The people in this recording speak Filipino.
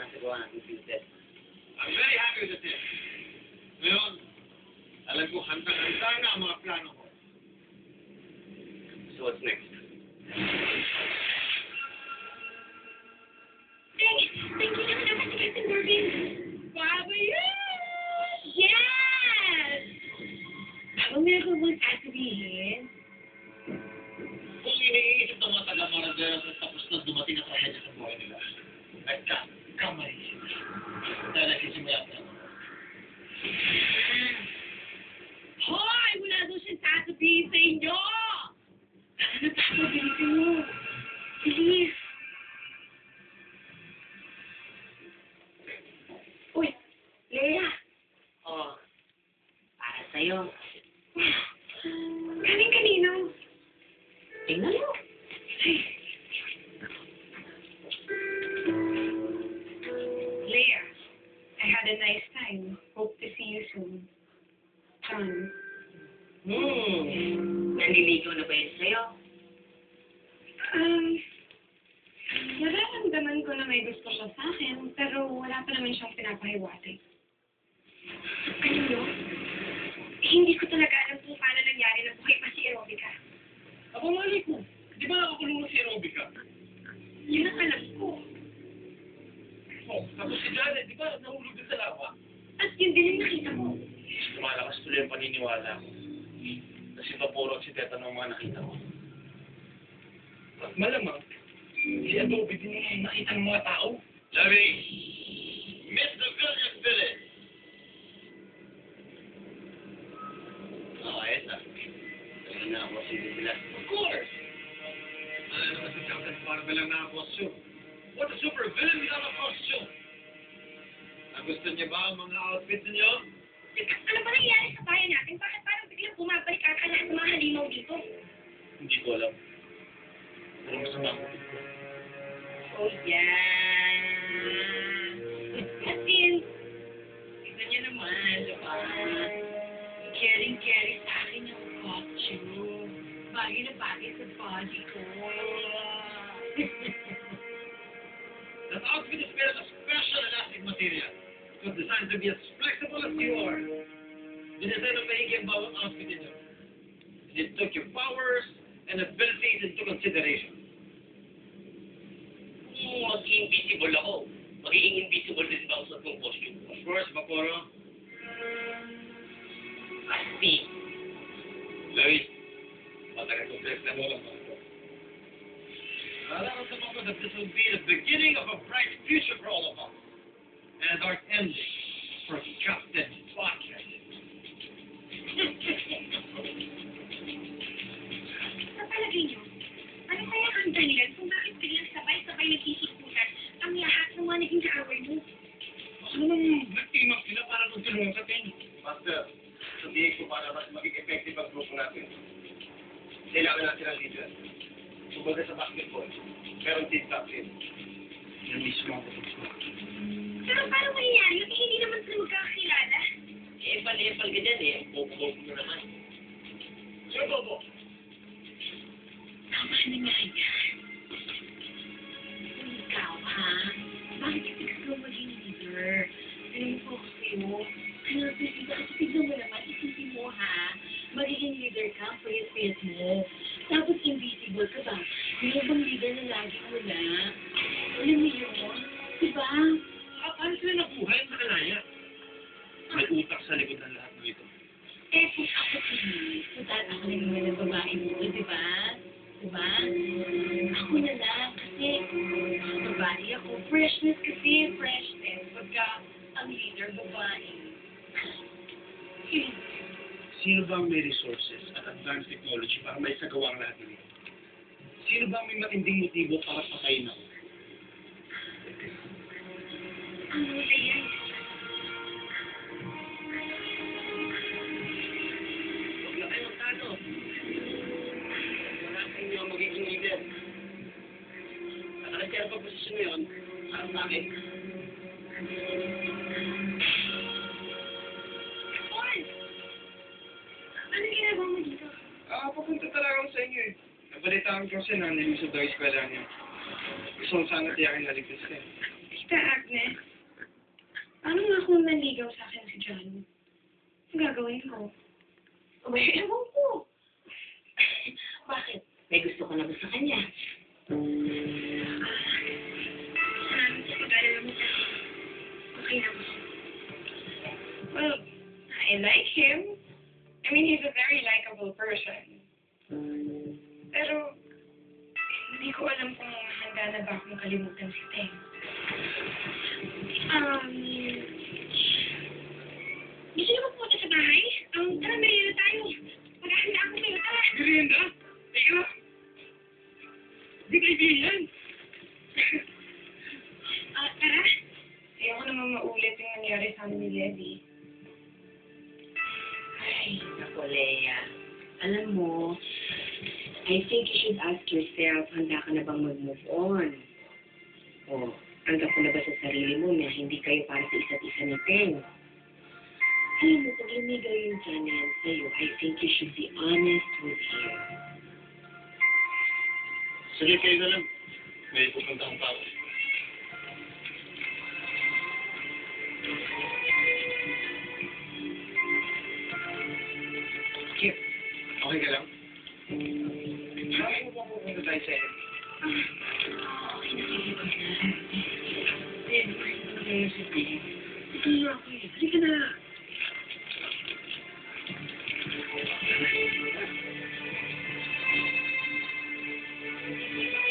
sinasagawa natin field test. I'm very happy with the test. Ngayon, alam ko handa-handa na ang mga plano ko. So what's next? Thank you naman si Captain Morgan. Baba yan! Yes! Ako meron mo sasabihin. Kung iniisip ng mga taga-Maranderas at tapos na dumating na trahedya sa buhay nila, nagkakamali sila. Dahil nagsisimula ka. Hoy! Wala daw siyang sasabihin sa inyo! Ano sasabihin mo? Bilis! Uy! Leia! Oh, para sa'yo. Galing kanino? Tingnan mo. Ay. Leia, I had a nice time. Hope to see you soon. John. Naliligaw na ba yun sa'yo? Nararamdaman ko na may gusto siya sa akin, pero wala pa naman siyang pinapahiwatig. Ano mo? Hindi ko talaga alam kung paano nangyari na buhay pa si Aerobica. Ako mali ko. Di ba nakakulong na si Aerobica? Yun ang alam ko. Oh, tapos si Janet, di ba nahulog din sa lawa? At yun din yung nakita ko. Lumalakas tuloy ang paniniwala ko. Kasi papuro at si Teta ng mga nakita ko. At malamang, si Adobe din yung nakita ng mga tao. Larry, Mr. William Phillips. Ayos ah. Talaga na ako si sila. Of course! Ano naman si Captain Marvel lang naka-costume? What a super villain without a costume! Nagusto niyo ba ang mga outfit niyo? Teka, ano ba nangyari sa bayan natin? Bakit parang biglang bumabalik ata lahat ng mga halimaw dito? Hindi ko alam. Pero masama ang kapit ko. Oh, yeah! At din, tignan niyo naman, diba? Caring sa akin yung costume. Bagay na bagay sa body ko. That outfit is made of a special elastic material. It was designed to be as flexible as you are. Dinesign ng mahigi ang bawang outfit ninyo. And it took your powers and abilities into consideration. Maging invisible ako. Magiging invisible din ba ako sa itong costume? Of course, Vaporo. Asti. Larry, mataga-complex na mo lang ako. Alam ko that this will be the beginning of a bright future for all of us. And a dark ending for Captain Bucket. Sa palagay niyo, ano kaya ang dahilan kung bakit biglang sabay-sabay nagkikikutan ang lahat ng mga naging kaaway mo? Baka naman nag-team up sila para tutulungan sa atin. Master, sabihin ko para mas maging effective ang grupo natin. Kailangan natin ang leader. Kumbaga sa basketball, meron team captain. Yan mismo ang kapatid ko. Pero paano mangyayari yun? Hindi naman sila magkakakilala. Epal-epal ka dyan eh. Bobo-bobo mo naman. Sino Bobo? Tama na nga yan. Kung ikaw, ha? Bakit kasi gusto mo maging leader? Alam mo po sa'yo, kasi tignan mo naman, isipin mo, ha? Magiging leader ka, payat-payat mo. Tapos invisible ka ba? Mayroon bang leader na lagi wala? Alam mo yun? Diba? Paano sila nabuhay sa kanaya? May utak sa likod ng lahat ng ito. Eh, kung ako please, tatakalin mo ng babae mo, diba? Diba? Ako na lang, kasi babae ako. Freshness kasi, freshness. Pagka ang leader, babae. Sino ba ang may resources at advanced technology para may sagawa ang lahat ng ito? Sino ba ang may matinding motibo para patayin ako? Ang wala yan. Huwag na kayo magtalo. Wala sa inyo ang magiging leader. Nakalasyar pa posisyon ngayon, para sa akin. Paul! Ano ginagawa mo dito? Papunta talaga ako sa inyo eh. Nabalitaan ko kasi na nilusod daw yung eskwela niya. Gusto ko sana tiyakin na ligtas ka eh. Tita Agnes, manligaw sa akin si John, ang gagawin ko? Abay, ewan ko. Bakit? May gusto ko na ba sa kanya? Salamat sa pag-alala mo sa akin. Okay lang ako. Well, I like him. I mean, he's a very likable person. Pero, hindi ko alam kung handa na ba akong kalimutan si Teng. Gusto niyo ba pumunta sa bahay? Tara, merienda tayo. Maghahanda ako sa'yo, tara. Merienda? Teka! Good idea yan! Tara. Ayoko naman maulit yung nangyari sa amin ni Levi. Ay, naku, Lea. Alam mo, I think you should ask yourself, handa ka na bang mag-move on? O, handa ko na ba sa sarili mo na hindi kayo para sa isa't isa ni Teng? Alam mo, pag lumigaw yung sana yan sa'yo, I think you should be honest with him. Sige, kayo na lang. May pupunta akong tao. Kip, okay ka lang? Bakit mo ba pupunta tayo sa LA? Okay na sige ba na? Levi, mahal ko na kayo sa Teng. Ito na ako eh. Halika na. Thank you.